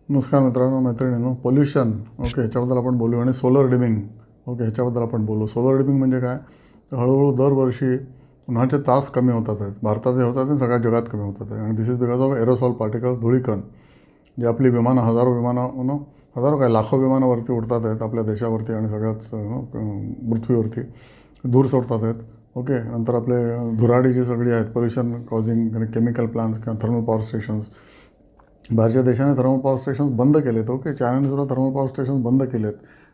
नमस्कार मित्रांनो, मैत्रिणींनो. पोल्युशन, ओके, ह्याच्याबद्दल आपण बोलू. आणि सोलर डिमिंग, ओके, ह्याच्याबद्दल आपण बोलू. सोलर डिमिंग म्हणजे काय? तर हळूहळू दरवर्षी उन्हाचे तास कमी होतात आहेत. भारतात हे होतात आणि सगळ्या जगात कमी होतात आहे. आणि this is because of aerosol particle, धुळीकण. जे आपली विमानं, हजारो विमानं, हजारो काय लाखो विमानावरती उडतात आहेत आपल्या देशावरती आणि सगळ्याच पृथ्वीवरती धूर सोडतात आहेत. ओके, नंतर आपले धुराडी जी सगळी आहेत, पोल्युशन कॉझिंग केमिकल प्लांट्स किंवा थर्मल पॉवर स्टेशन्स. बाहेरच्या देशाने थर्मल पॉवर स्टेशन्स बंद केलेत. ओके, चायनाने सुद्धा थर्मल पॉवर स्टेशन्स बंद केलेत.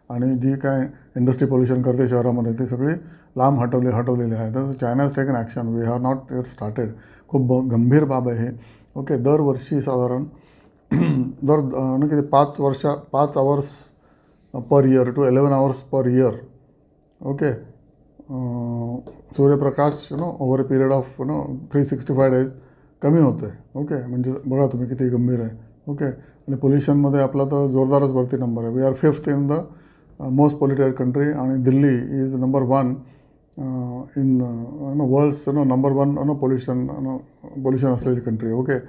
आणि जी काय इंडस्ट्री पोल्युशन करते शहरामध्ये ती सगळी लांब हटवलेली आहे. तर China has taken action. We have not yet started. खूप गंभीर बाब आहे हे. ओके, दरवर्षी साधारण किती 5 hours per year to 11 hours per year. Okay, सूर्यप्रकाश over a period of 365 days कमी होतं आहे. ओके, म्हणजे बघा तुम्ही किती गंभीर आहे. ओके, आणि पोल्युशनमध्ये आपला तर जोरदारच वरती नंबर आहे. We are 5th in the most polluted country. आणि Delhi is number 1 in world's number 1 pollution असलेली कंट्री. ओके,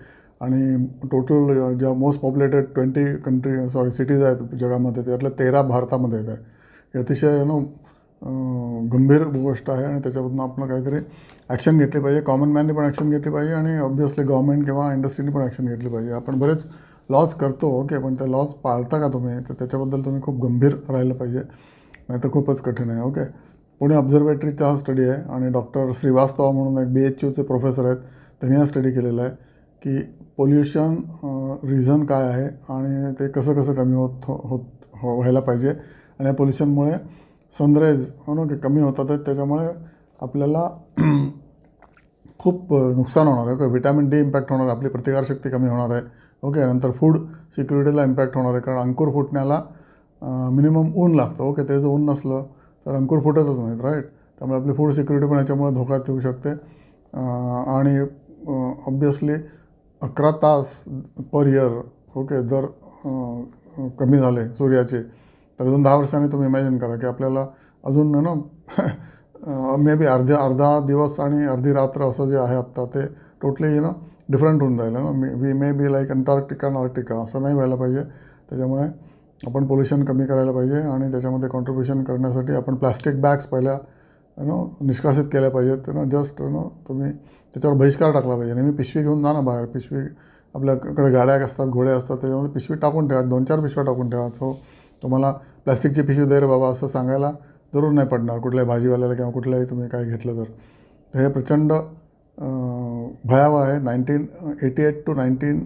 आणि टोटल ज्या मोस्ट पॉप्युलेटेड 20 सिटीज आहेत जगामध्ये, त्यातल्या 13 भारतामध्ये येत आहे. हे अतिशय गंभीर गोष्ट आहे. आणि त्याच्याबद्दल आपण काहीतरी ॲक्शन घेतली पाहिजे. कॉमन मॅनने पण ॲक्शन घेतली पाहिजे आणि ऑब्व्हियसली गव्हर्नमेंट किंवा इंडस्ट्रीने पण ॲक्शन घेतली पाहिजे. आपण बरेच लॉज करतो. ओके, पण त्या लॉज पाळता का तुम्ही? तर त्याच्याबद्दल तुम्ही खूप गंभीर राहिलं पाहिजे, नाही तर खूपच कठीण आहे. ओके, पुणे ऑब्झर्वेटरीचा हा स्टडी आहे. आणि डॉक्टर श्रीवास्तव म्हणून एक BHUचे प्रोफेसर आहेत, त्यांनी हा स्टडी केलेला आहे की पोल्युशन रिझन काय आहे आणि ते कसं कसं कमी व्हायला पाहिजे. आणि या पोल्युशनमुळे सनराईज कमी होतात आहेत. त्याच्यामुळे आपल्याला खूप नुकसान होणार आहे. ओके, व्हिटॅमिन D इम्पॅक्ट होणार आहे, आपली प्रतिकारशक्ती कमी होणार आहे. ओके, नंतर फूड सिक्युरिटीला इम्पॅक्ट होणार आहे, कारण अंकुर फुटण्याला मिनिमम ऊन लागतं. ओके, ते जर ऊन नसलं तर अंकुर फुटतच नाहीत, राईट. त्यामुळे आपली फूड सिक्युरिटी पण याच्यामुळे धोक्यात येऊ शकते. आणि ऑब्व्हियसली 11 तास पर इयर, ओके, जर कमी झाले सूर्याचे, तर अजून 10 वर्षांनी तुम्ही इमॅजिन करा की आपल्याला अजून मे बी अर्धा दिवस आणि अर्धी रात्र असं जे आहे आत्ता, ते टोटली डिफरंट होऊन जाईल. We may be like Antarctica आणि आर्क्टिका, असं नाही व्हायला पाहिजे. त्याच्यामुळे आपण पोल्युशन कमी करायला पाहिजे. आणि त्याच्यामध्ये कॉन्ट्रीब्युशन करण्यासाठी आपण प्लॅस्टिक बॅग्स पहिल्या निष्कासित केल्या पाहिजेत. जस्ट तुम्ही त्याच्यावर बहिष्कार टाकला पाहिजे. नेहमी पिशवी घेऊन जा ना बाहेर. पिशवी, आपल्याकडे गाड्या असतात, घोडे असतात, त्याच्यामध्ये पिशवी टाकून ठेवा, 2-4 पिशव्या टाकून ठेवा. सो तुम्हाला प्लॅस्टिकची पिशवी दे रे बाबा असं सांगायला जरूर नाही पडणार कुठल्याही भाजीवाल्याला किंवा कुठल्याही तुम्ही काय घेतलं तर. हे प्रचंड भयावह आहे. 1988 to 19